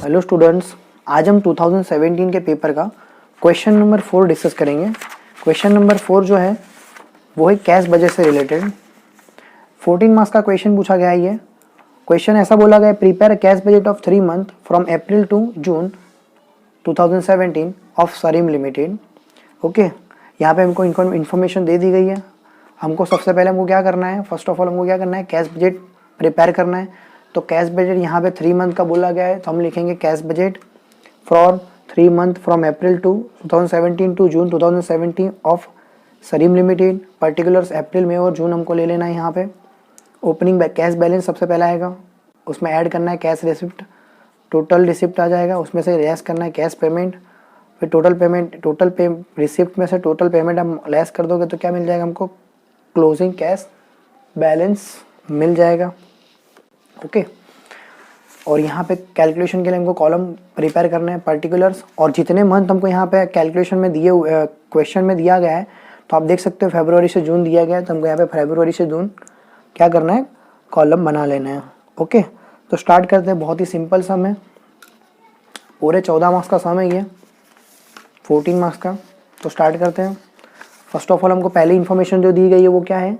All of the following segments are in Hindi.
हेलो स्टूडेंट्स, आज हम 2017 के पेपर का क्वेश्चन नंबर 4 डिस्कस करेंगे। क्वेश्चन नंबर 4 जो है वो है कैश बजट से रिलेटेड। 14 मार्क्स का क्वेश्चन पूछा गया है। ये क्वेश्चन ऐसा बोला गया है, prepare a cash budget of 3 month from April to June 2017 of Sarim limited. Okay, यहाँ पे हमको इन्फॉर्मेशन दे दी गई है। हमको सबसे पहले हमको क्या करना है, फर्स्ट ऑफ ऑल हमको क्या करना है, कैश बजट प्रिपेयर करना है। तो कैश बजट यहाँ पे 3 मंथ का बोला गया है, तो हम लिखेंगे cash budget for 3 month from April to 2017 to June 2017 of Sarim limited. Particulars April, मई और जून हमको ले लेना है। यहाँ पे ओपनिंग कैश बैलेंस सबसे पहला आएगा, उसमें ऐड करना है कैश रिसिप्ट, टोटल रिसिप्ट आ जाएगा, उसमें से लेस करना है कैश पेमेंट, फिर टोटल पेमेंट, रिसिप्ट में से टोटल पेमेंट हम लेस कर दोगे तो क्या मिल जाएगा हमको, क्लोजिंग कैश बैलेंस मिल जाएगा। ओके, और यहाँ पे कैलकुलेशन के लिए हमको कॉलम प्रिपेयर करना है पर्टिकुलर्स, और जितने मंथ हमको यहाँ पे कैलकुलेशन में दिए क्वेश्चन में दिया गया है, तो आप देख सकते हो फरवरी से जून दिया गया है, तो हमको यहाँ पे फरवरी से जून क्या करना है, कॉलम बना लेना है। ओके, तो स्टार्ट करते हैं। बहुत ही सिंपल सम है, पूरे 14 मार्क्स का सम है ये, 14 मार्क्स का। तो स्टार्ट करते हैं। फर्स्ट ऑफ ऑल हमको पहली इन्फॉर्मेशन जो दी गई है वो क्या है,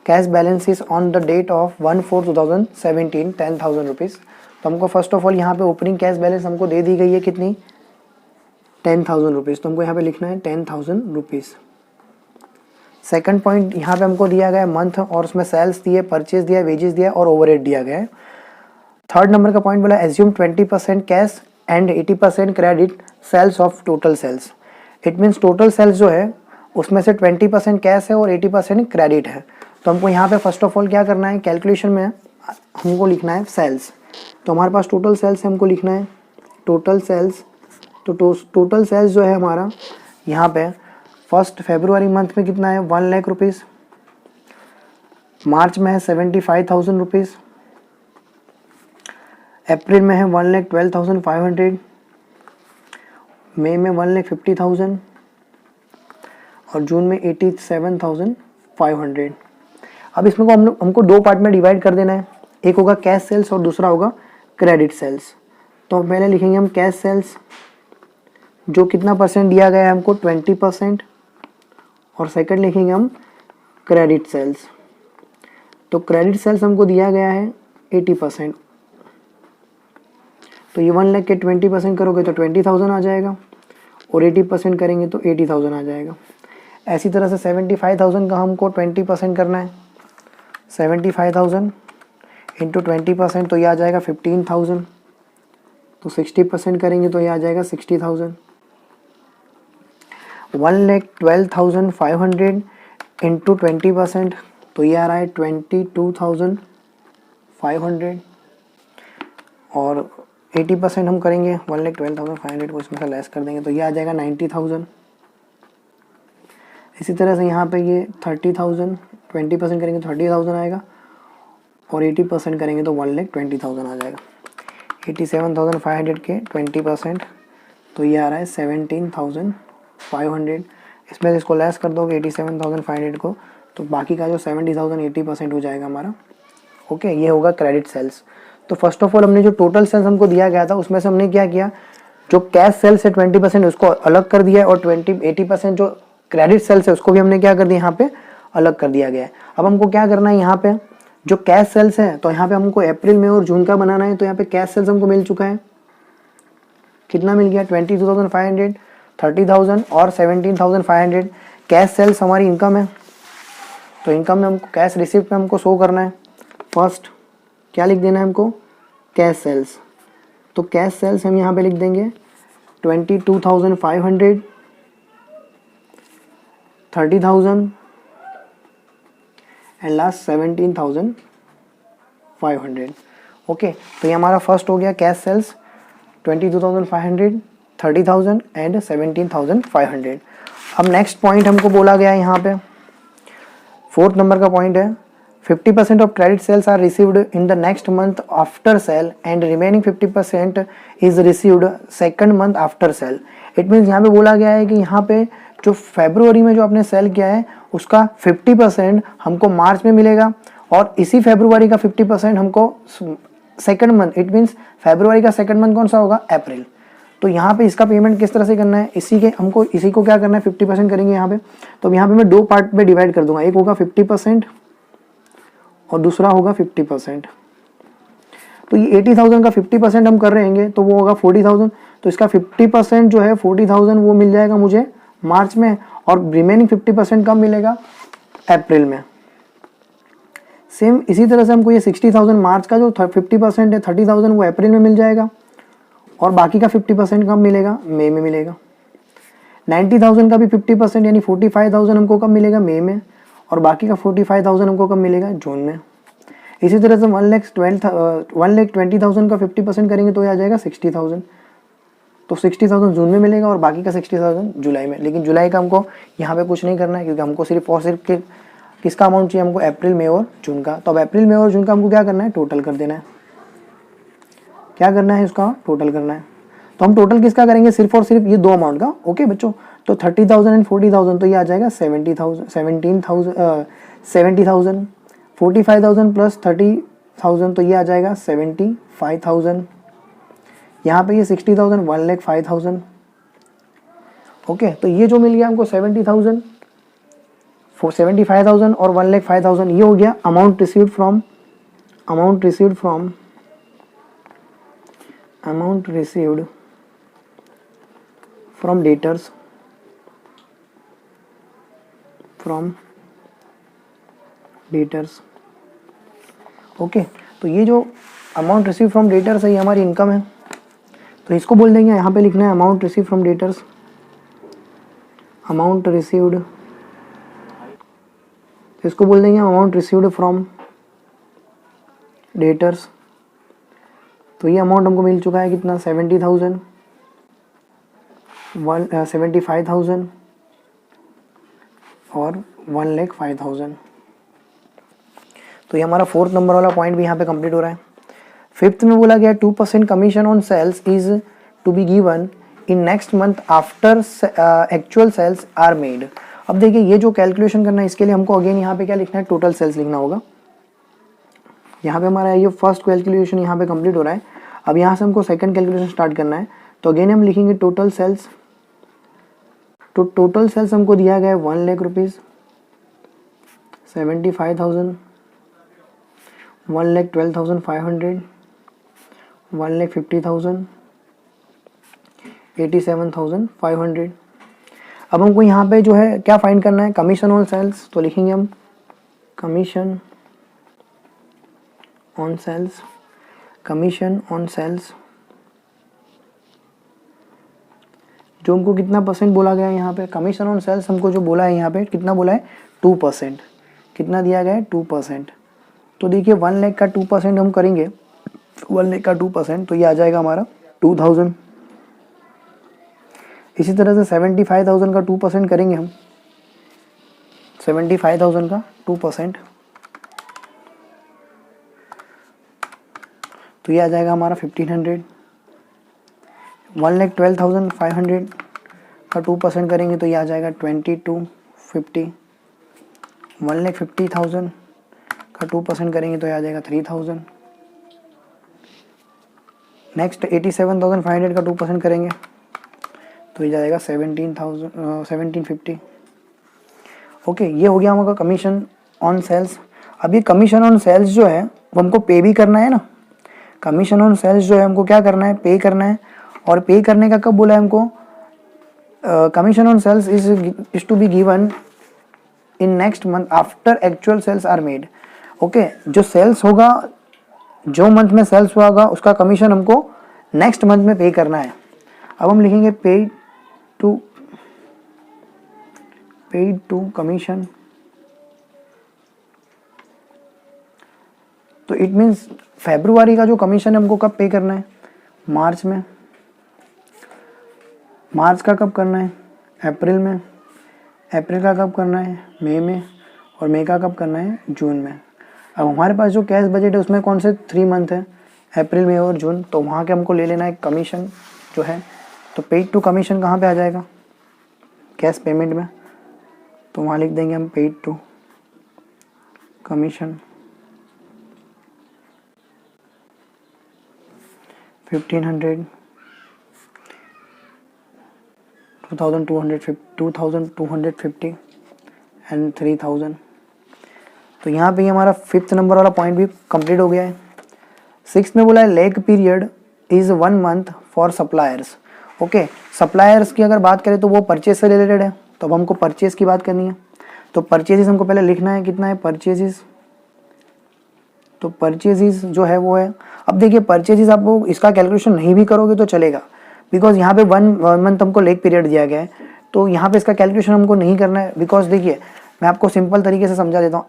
cash balance is on the date of 1/4/2017 10,000 rupees. तो हमको फर्स्ट ऑफ ऑल यहाँ पे ओपनिंग कैश बैलेंस हमको दे दी गई है कितनी, 10,000 रुपीज़। तो हमको यहाँ पे लिखना है 10,000 रुपीज़। सेकंड पॉइंट यहाँ पे हमको दिया गया है मंथ, और उसमें सेल्स दिए, परचेज दिया, वेजेस दिया और ओवरहेड दिया गया है। थर्ड नंबर का पॉइंट बोला assume 20% cash and 80% credit sales of total sales. It means total sales जो है उसमें से 20% कैश है और 80% क्रेडिट है। तो हमको यहाँ पे फर्स्ट ऑफ ऑल क्या करना है, कैलकुलेशन में हमको लिखना है सेल्स। तो हमारे पास टोटल सेल्स हमको लिखना है टोटल सेल्स। तो टोटल सेल्स जो है हमारा यहाँ पे फर्स्ट फरवरी मंथ में कितना है, 1 लाख रुपीज़। मार्च में है 75,000 रुपीज़। अप्रैल में है 1,12,500। मई में 1,50,000 और जून में 87,500। अब इसमें को हमको दो पार्ट में डिवाइड कर देना है, एक होगा कैश सेल्स और दूसरा होगा क्रेडिट सेल्स। तो पहले लिखेंगे हम कैश सेल्स, जो कितना परसेंट दिया गया है हमको, 20%, और सेकंड लिखेंगे हम क्रेडिट सेल्स। तो क्रेडिट सेल्स हमको दिया गया है 80%। तो ये 1 लाख के 20% करोगे तो 20,000 आ जाएगा, और 80% करेंगे तो 80,000 आ जाएगा। ऐसी तरह से 75,000 का हमको 20% करना है, 75,000 इंटू 20%, तो ये आ जाएगा 15,000। तो 60% करेंगे तो ये आ जाएगा 60,000। 1,12,500 इंटू 20%, तो ये आ रहा है 22,500, और 80% हम करेंगे 1,12,500 को इसमें से लेस कर देंगे तो ये आ जाएगा 90,000। इसी तरह से यहाँ पे ये 30,000, 20% करेंगे तो 30,000 आएगा, और 80% करेंगे तो 1,20,000 आ जाएगा। 87,500 के 20%, तो ये आ रहा है 17,500। इसमें से इसको लेस कर दोगे 87,500 को, तो बाकी का जो 70,000 80% हो जाएगा हमारा। ओके, ये होगा क्रेडिट सेल्स। तो फर्स्ट ऑफ ऑल हमने जो टोटल सेल्स हमको दिया गया था उसमें से हमने क्या किया, जो कैश सेल्स है 20% उसको अलग कर दिया, और 80% जो क्रेडिट सेल्स है उसको भी हमने क्या कर दिया, यहाँ पे अलग कर दिया गया है। अब हमको क्या करना है, यहाँ पे जो कैश सेल्स है तो यहाँ पे हमको अप्रैल में और जून का बनाना है। तो यहाँ पे कैश सेल्स हमको मिल चुका है, कितना मिल गया, 22,500, 30,000 और 17,500। कैश सेल्स हमारी इनकम है, तो इनकम में हमको कैश रिसिप्ट में हमको शो करना है। फर्स्ट क्या लिख देना है हमको, कैश सेल्स। तो कैश सेल्स हम यहाँ पे लिख देंगे 22,500, 30,000 एंड लास्ट 17,500। ओके, तो ये हमारा फर्स्ट हो गया कैश सेल्स 22,500, 30,000 एंड 17,500। अब नेक्स्ट पॉइंट हमको बोला गया है यहाँ पे, 4th नंबर का पॉइंट है, 50% of credit sales are received in the next month after sale and remaining 50% is received second month after sale. It means यहाँ पे बोला गया है कि यहाँ पे जो फरवरी में जो आपने सेल किया है उसका 50% हमको मार्च में मिलेगा, और इसी फरवरी का 50% हमको सेकंड मंथ, इट मीन्स फरवरी का सेकंड मंथ कौन सा होगा, अप्रैल। तो यहाँ पे इसका पेमेंट किस तरह से करना है, इसी को क्या करना है 50% करेंगे यहाँ पे। तो यहाँ पे मैं दो पार्ट में डिवाइड कर दूंगा, एक होगा 50% और दूसरा होगा 50%। तो ये 80,000 का 50% हम कर रहेंगे तो वो होगा 40,000। तो इसका 50% जो है 40,000 वो मिल जाएगा मुझे मार्च में, और रिमेनिंग 50% कब मिलेगा, अप्रैल में। सेम इसी तरह से हमको ये 60,000 मार्च का जो 50% है 30,000 वो अप्रैल में मिल जाएगा, और बाकी का 50% कब मिलेगा, मई में मिलेगा। 90,000 का भी 50% यानी 45,000 हमको कब मिलेगा, मई में, और बाकी का 45,000 हमको कब मिलेगा, जून में। इसी तरह से 1,20,000 का 50% करेंगे तो ये आ जाएगा 60,000। तो 60,000 जून में मिलेगा और बाकी का 60,000 जुलाई में। लेकिन जुलाई का हमको यहाँ पे कुछ नहीं करना है, क्योंकि हमको सिर्फ और सिर्फ किसका अमाउंट चाहिए, हमको अप्रैल मई और जून का। तो अब अप्रैल मई और जून का हमको क्या करना है, टोटल कर देना है। क्या करना है, इसका टोटल करना है। तो हम टोटल किसका करेंगे, सिर्फ और सिर्फ ये दो अमाउंट का। ओके बच्चों, तो 30,000 एंड 40,000 तो ये आ जाएगा 70,000 45,000 प्लस 30,000 तो ये आ जाएगा 75,000। यहाँ पे ये 60,000 1,05,000। ओके, तो ये जो मिल गया हमको 70,000 75,000 और 1,05,000, ये हो गया amount received from debtors okay. तो ये जो अमाउंट रिसीव फ्रॉम डेटर्स है ये हमारी इनकम है, तो इसको बोल देंगे, यहाँ पे लिखना है amount receive from debtors, amount received, तो इसको बोल देंगे अमाउंट रिसीव्ड फ्रॉम डेटर्स। तो ये अमाउंट हमको मिल चुका है कितना, 70,000 75,000 और 1,05,000। तो ये हमारा फोर्थ नंबर वाला पॉइंट भी यहाँ पे कंप्लीट हो रहा है। फिफ्थ में बोला गया 2% commission on sales is to be given in next month after actual sales are made. अब देखिए ये जो कैलकुलेशन करना है इसके लिए हमको अगेन यहाँ पे क्या लिखना है, टोटल सेल्स लिखना होगा। यहाँ पे हमारा ये फर्स्ट कैलकुलेशन यहाँ पे कंप्लीट हो रहा है। अब यहाँ से हमको सेकंड कैलकुलेशन स्टार्ट करना है। तो अगेन हम लिखेंगे टोटल सेल्स। तो टोटल सेल्स हमको दिया गया है 1 लाख रुपीज़, 75,000, 1,12,500, 1,50,000, 87,500। अब हमको यहाँ पे जो है क्या फाइंड करना है, कमीशन ऑन सेल्स। तो लिखेंगे हम commission on sales, commission on sales जो हमको कितना परसेंट बोला गया है यहाँ पे, कमीशन ऑन सेल्स हमको जो बोला है यहाँ पे कितना बोला है, 2%। कितना दिया गया है, 2%। तो देखिए 1 लाख का 2% हम करेंगे, 1 लाख का 2%, तो ये आ जाएगा हमारा 2,000। इसी तरह से 75,000 का 2% करेंगे हम, 75,000 का 2%, तो ये आ जाएगा हमारा 1,500। 1,12,500 का 2% करेंगे तो ये आ जाएगा 2250। 1,50,000 का 2% करेंगे तो ये आ जाएगा 3,000। नेक्स्ट 87,500 का 2% करेंगे तो ये जाएगा 1750। ओके, ये हो गया हमारा कमीशन ऑन सेल्स। अब ये कमीशन ऑन सेल्स जो है वो हमको पे भी करना है ना। कमीशन ऑन सेल्स जो है हमको क्या करना है, पे करना है। और पे करने का कब बोला है हमको, commission on sales is to be given in next month after actual sales are made. Okay, जो सेल्स होगा, जो मंथ में सेल्स हुआ होगा उसका कमीशन हमको नेक्स्ट मंथ में पे करना है। अब हम लिखेंगे पेड टू कमीशन। तो इट मीन्स फरवरी का जो कमीशन है हमको कब पे करना है, मार्च में। मार्च का कब करना है, अप्रैल में। अप्रैल का कब करना है, मई में। और मई का कब करना है, जून में। अब हमारे पास जो कैश बजट है उसमें कौन से 3 मंथ है, अप्रैल, मई और जून। तो वहाँ के हमको ले लेना है कमीशन जो है। तो पेड टू कमीशन कहाँ पे आ जाएगा, कैश पेमेंट में। तो वहाँ लिख देंगे हम पेड टू कमीशन। 1500, 2250 एंड 3000। तो यहाँ पे हमारा 5th नंबर वाला पॉइंट भी कंप्लीट हो गया है। 6th में बोला है leg period is 1 month for suppliers. Okay, suppliers की अगर बात करें तो वो परचेज से रिलेटेड है, तो अब हमको परचेज की बात करनी है। तो परचेजेस हमको पहले लिखना है, कितना है परचेजेस। तो परचेजेस जो है वो है, अब देखिए परचेजेस आप वो इसका कैलकुलेशन नहीं भी करोगे तो चलेगा, बिकॉज यहाँ पे 1 मंथ हमको लेग पीरियड दिया गया है, तो यहाँ पे इसका कैलकुलेशन हमको नहीं करना है। बिकॉज देखिए मैं आपको सिंपल तरीके से समझा देता हूँ,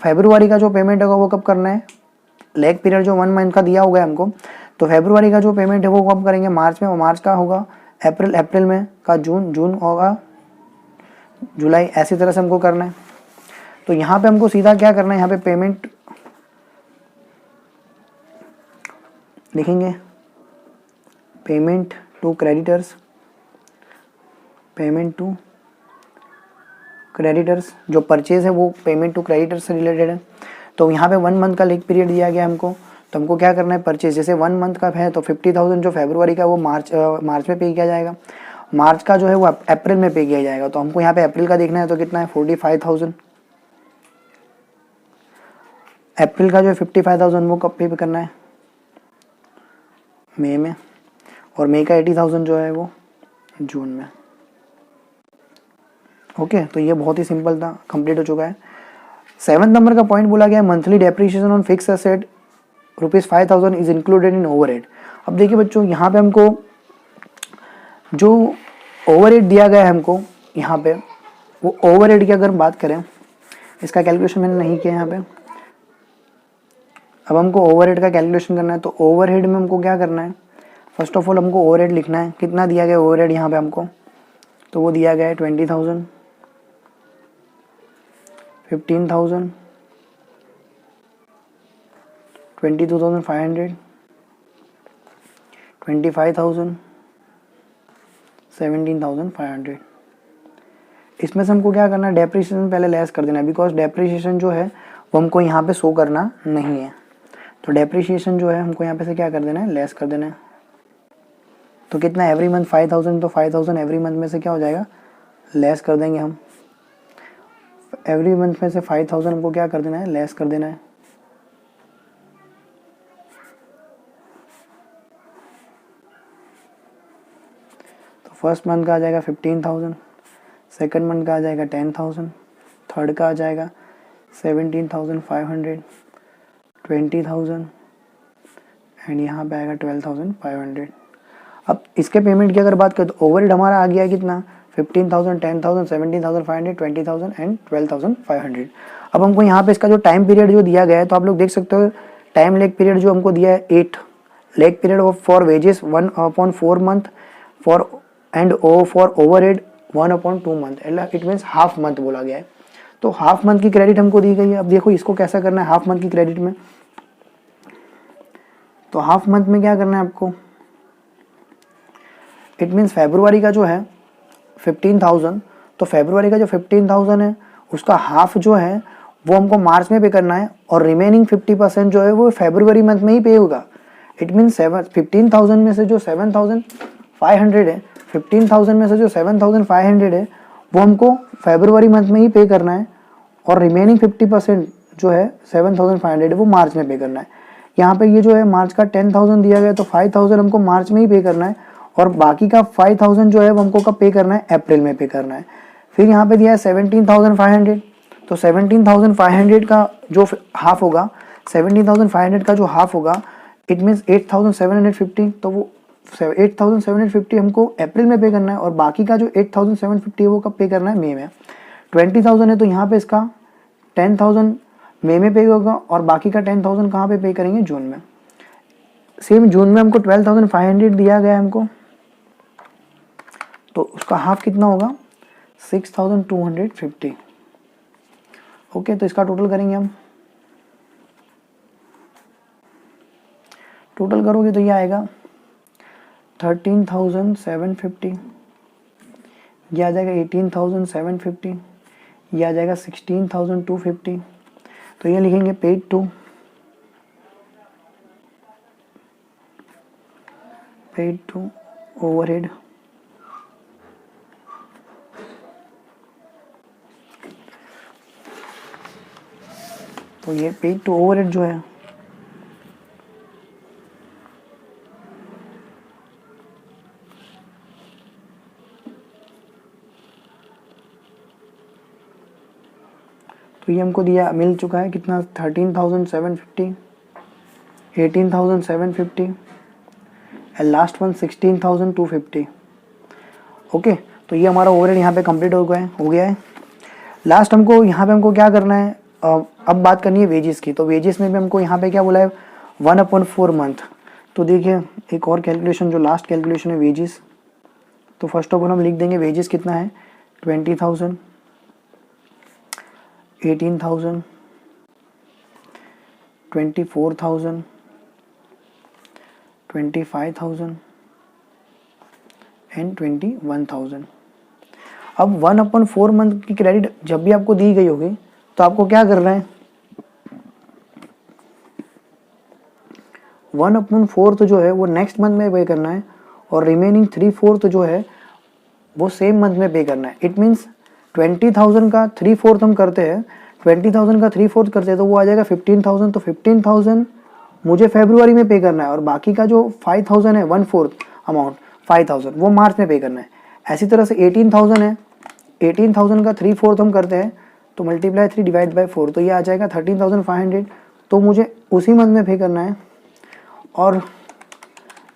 फेब्रुवरी का जो पेमेंट होगा वो कब करना है, लेग पीरियड जो 1 मंथ का दिया होगा हमको, तो फेब्रुवरी का जो पेमेंट है वो कब करेंगे, मार्च में, और मार्च का होगा अप्रैल, अप्रैल में का जून, जून होगा जुलाई, ऐसी तरह से हमको करना है। तो यहाँ पे हमको सीधा क्या करना है, यहाँ पे पेमेंट लिखेंगे, payment to creditors, payment to creditors, जो परचेज है वो पेमेंट टू क्रेडिटर्स से रिलेटेड है। तो यहाँ पे 1 मंथ का लेग पीरियड दिया गया हमको, तो हमको क्या करना है, परचेज जैसे 1 मंथ का है तो 50,000 जो फेब्रुवरी का वो मार्च में पे किया जाएगा, मार्च का जो है वो अप्रैल में पे किया जाएगा। तो हमको यहाँ पे अप्रैल का देखना है, तो कितना है 45,000, अप्रैल का जो है 55,000 वो कब पे करना है, मई में, और मई का 80,000 जो है वो जून में। ओके, तो ये बहुत ही सिंपल था, कंप्लीट हो चुका है। 7th नंबर का पॉइंट बोला गया है monthly depreciation on fix asset ₹5,000 is included in overhead. अब देखिए बच्चों, यहाँ पे हमको जो ओवरहेड दिया गया है हमको यहाँ पे, वो ओवरहेड की अगर बात करें, इसका कैलकुलेशन मैंने नहीं किया यहाँ पे। अब हमको ओवरहेड का कैलकुलेशन करना है, तो ओवरहेड में हमको क्या करना है, फर्स्ट ऑफ ऑल हमको ओवरहेड लिखना है, कितना दिया गया ओवरहेड यहाँ पे हमको, तो वो दिया गया है 20,000, 15,000, 22,500, 25,000, 17,500। इसमें से हमको क्या करना है, डेप्रिसिएशन पहले लेस कर देना है, बिकॉज डेप्रिसिएशन जो है वो हमको यहाँ पे शो करना नहीं है। तो डेप्रिसिएशन जो है हमको यहाँ पे से क्या कर देना है, लेस कर देना है। तो कितना एवरी मंथ 5,000, तो 5,000 एवरी मंथ में से क्या हो जाएगा, लेस कर देंगे हम। एवरी मंथ में से 5,000 हमको क्या कर देना है, लेस कर देना है। तो फर्स्ट मंथ का आ जाएगा 15,000, सेकंड मंथ का आ जाएगा 10,000, थर्ड का आ जाएगा 17,500, 20,000 एंड यहाँ पे आएगा 12,500। अब इसके पेमेंट की अगर बात करें तो ओवरहेड हमारा आ गया कितना, 15,000, 10,000, 17,500, 20,000 एंड 12,500। अब हमको यहाँ पे इसका जो टाइम पीरियड जो दिया गया है, तो आप लोग देख सकते हो टाइम लेग पीरियड जो हमको दिया है 8, leg period for wages 1/4 month, for and for overhead 1/2 month, it means half month बोला गया है। तो हाफ मंथ की क्रेडिट हमको दी गई है। अब देखो इसको कैसा करना है हाफ मंथ की क्रेडिट में, तो हाफ मंथ में क्या करना है आपको, इट मीन्स फेब्रुवरी का जो है 15,000, तो फेब्रुवरी का जो 15,000 है उसका हाफ जो है वो हमको मार्च में पे करना है, और रिमेनिंग 50% जो है वो फेब्रुवरी मंथ में ही पे होगा। इट मीन्स 15,000 में से जो 7,500 है, 15,000 में से जो 7,500 है वो हमको फेब्रुवरी मंथ में ही पे करना है, और रिमेनिंग 50% जो है 7,500 है वो मार्च में पे करना है। यहाँ पे ये जो है मार्च का 10,000 दिया गया, तो 5,000 हमको मार्च में ही पे करना है, और बाकी का 5,000 जो है वो हमको कब पे करना है, अप्रैल में पे करना है। फिर यहाँ पे दिया है 17,500, तो 17,500 का जो हाफ होगा, 17,500 का जो हाफ होगा, इट मीन्स 8,750, तो वो 8,750 हमको अप्रैल में पे करना है, और बाकी का जो 8,750 है वो कब पे करना है, मई में। 20,000 है तो यहाँ पे इसका 10,000 मई में पे होगा, और बाकी का 10,000 कहाँ पे करेंगे, जून में। सेम जून में हमको 12,500 दिया गया है हमको, तो उसका हाफ कितना होगा, 6,250। ओके, तो इसका टोटल करेंगे हम, टोटल करोगे तो ये आएगा 13,750, ये आ जाएगा 18,750, ये आ जाएगा 16,250। तो ये लिखेंगे paid to paid to overhead, तो ये पेड टू ओवरहेड जो है तो ये हमको दिया मिल चुका है कितना 13,750, 18,750 एंड लास्ट वन 16,250। ओके, तो ये हमारा ओवरहेड यहाँ पे कंप्लीट हो गया है। लास्ट हमको यहाँ पे हमको क्या करना है, अब बात करनी है वेजेस की। तो वेजेस में भी हमको यहाँ पे क्या बोला है 1/4 मंथ। तो देखिए एक और कैलकुलेशन, जो लास्ट कैलकुलेशन है वेजेस, तो फर्स्ट ऑफ ऑल हम लिख देंगे वेजेस कितना है 20,000, 18,000, 24,000, 25,000 एंड 21,000। अब 1/4 मंथ की क्रेडिट जब भी आपको दी गई होगी तो आपको क्या करना है 1/4 जो है वो नेक्स्ट मंथ में पे करना है और रिमेनिंग 3/4 जो है वो सेम मंथ में पे करना है। इट मीन्स 20,000 का 3/4 हम करते हैं, 20,000 का 3/4 करते हैं तो वो आ जाएगा 15,000। तो 15,000 मुझे फरवरी में पे करना है और बाकी का जो 5,000 है 1/4 अमाउंट 5,000 वो मार्च में पे करना है। ऐसी तरह से 18,000 है, 18,000 का 3/4 हम करते हैं तो मल्टीप्लाई 3 डिवाइड बाई 4 तो ये आ जाएगा 13,500, तो मुझे उसी मंथ में पे करना है। और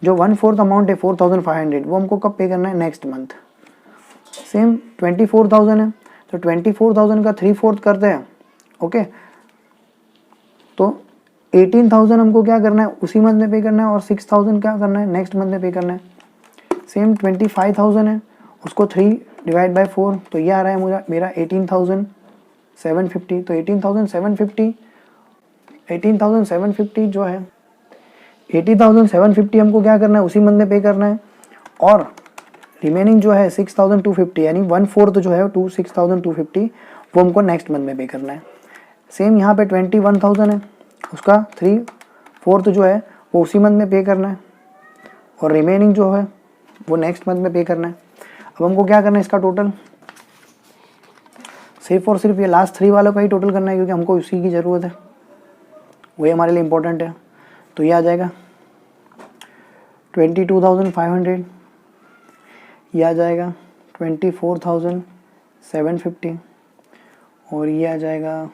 जो 1/4 अमाउंट है 4,500 वो हमको कब पे करना है नेक्स्ट मंथ। सेम 24,000 है तो 24,000 का 3/4 करते हैं। ओके, तो 18,000 हमको क्या करना है उसी मंथ में पे करना है और 6,000 क्या करना है नेक्स्ट मंथ में पे करना है। सेम 25,000 है, उसको 3 डिवाइड बाई 4 तो ये आ रहा है मेरा 18,750। तो 18,750 जो है 80,750 हमको क्या करना है उसी मंथ में पे करना है और रिमेनिंग जो है 6,250 यानी 1/4 जो है 6,250 वो हमको नेक्स्ट मंथ में पे करना है। सेम यहाँ पे 21,000 है, उसका 3/4 जो है वो उसी मंथ में पे करना है और रिमेनिंग जो है वो नेक्स्ट मंथ में पे करना है। अब हमको क्या करना है इसका टोटल, सिर्फ और सिर्फ ये लास्ट 3 वालों का ही टोटल करना है क्योंकि हमको उसी की ज़रूरत है, वही हमारे लिए इम्पोर्टेंट है। तो ये आ जाएगा 22,500, ये आ जाएगा 24,750 और ये आ जाएगा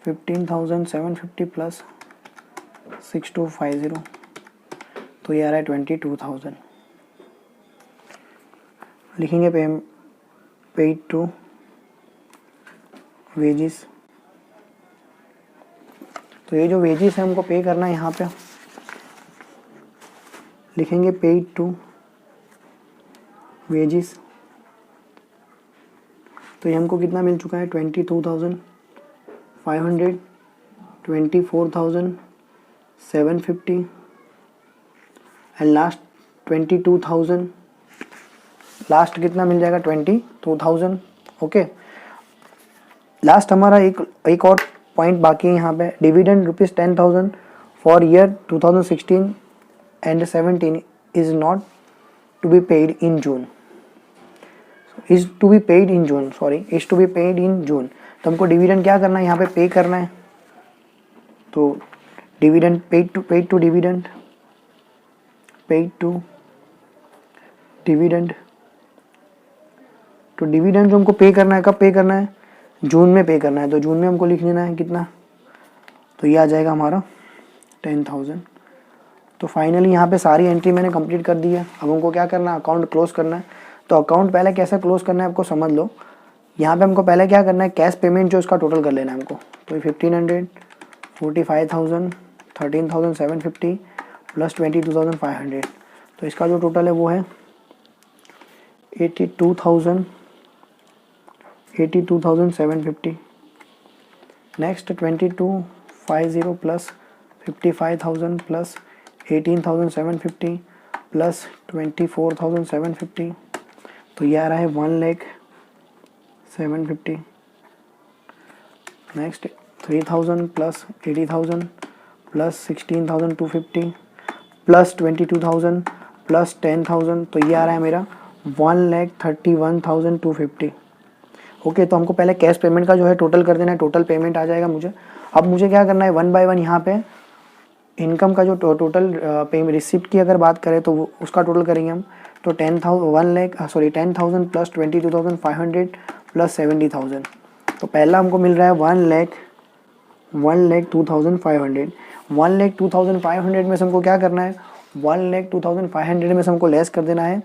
15,750 प्लस 6,250 तो ये आ रहा है 22,000। लिखेंगे पेड टू वेजेस। तो ये जो वेजेस है हमको पे करना है यहाँ पे लिखेंगे पेड टू वेजेस। तो ये हमको कितना मिल चुका है 22,500, 24,750 एंड लास्ट 22,000। लास्ट कितना मिल जाएगा 22,000। ओके, लास्ट हमारा एक और पॉइंट बाकी है यहाँ पे, dividend ₹10,000 for year 2016 and 17 is not to be paid in June, is to be paid in June, sorry is to be paid in June. तो हमको डिविडेंड क्या करना है यहाँ पे पे करना है। तो dividend paid to dividend, paid to dividend. तो डिविडेंड जो हमको पे करना है कब पे करना है जून में पे करना है। तो जून में हमको लिख लेना है कितना, तो ये आ जाएगा हमारा 10,000। तो फाइनली यहाँ पे सारी एंट्री मैंने कंप्लीट कर दी है। अब हमको क्या करना है अकाउंट क्लोज करना है। तो अकाउंट पहले कैसे क्लोज करना है आपको समझ लो। यहाँ पे हमको पहले क्या करना है कैश पेमेंट जो इसका टोटल कर लेना है हमको। तो 1,500, 45,000, 13,750 प्लस 22,500 तो इसका जो टोटल है वो है 82,750। नेक्स्ट 2250 प्लस 55,000 प्लस 18,750 प्लस 24,750 तो ये आ रहा है 1,07,50। Next 3,000 plus 80,000 plus 16,250 plus 22,000 plus 10,000, तो ये आ रहा है मेरा 1,31,250। ओके, तो हमको पहले कैश पेमेंट का जो है टोटल कर देना है, टोटल पेमेंट आ जाएगा मुझे। अब मुझे क्या करना है, वन बाय वन यहाँ पे इनकम का जो टोटल पेमेंट रिसिप्ट की अगर बात करें तो उसका टोटल करेंगे हम। तो 10,000 प्लस 22,500 प्लस 70,000, तो पहला हमको मिल रहा है 1,02,500। 1,02,500 में से हमको क्या करना है, 1,02,500 में से हमको लेस कर देना है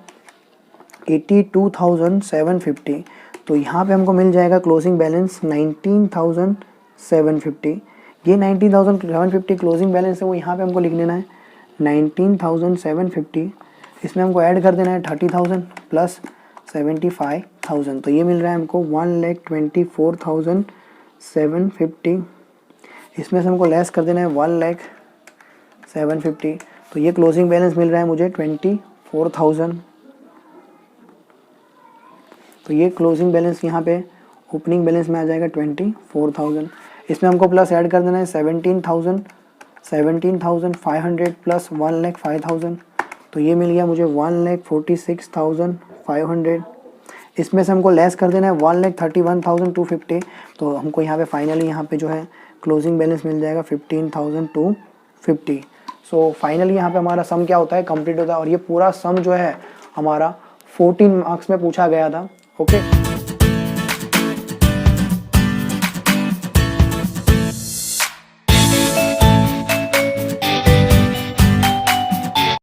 82,750। तो यहाँ पे हमको मिल जाएगा क्लोजिंग बैलेंस 19,750। ये 19,750 क्लोजिंग बैलेंस है, वो यहाँ पे हमको लिख लेना है 19,750। इसमें हमको ऐड कर देना है 30,000 प्लस 75,000, तो ये मिल रहा है हमको 1,24,750। इसमें से हमको लेस कर देना है 1,0750, तो ये क्लोजिंग बैलेंस मिल रहा है मुझे 24,000। तो ये क्लोजिंग बैलेंस यहाँ पे ओपनिंग बैलेंस में आ जाएगा 24,000। इसमें हमको प्लस ऐड कर देना है 17,500 प्लस 1,05,000, तो ये मिल गया मुझे 1,46,500। इसमें से हमको लेस कर देना है 1,31,250, तो हमको यहाँ पे फाइनली यहाँ पे जो है क्लोजिंग बैलेंस मिल जाएगा 15,250। सो फाइनली यहाँ पे हमारा सम क्या होता है, कंप्लीट होता है। और ये पूरा सम जो है हमारा 14 मार्क्स में पूछा गया था। ओके।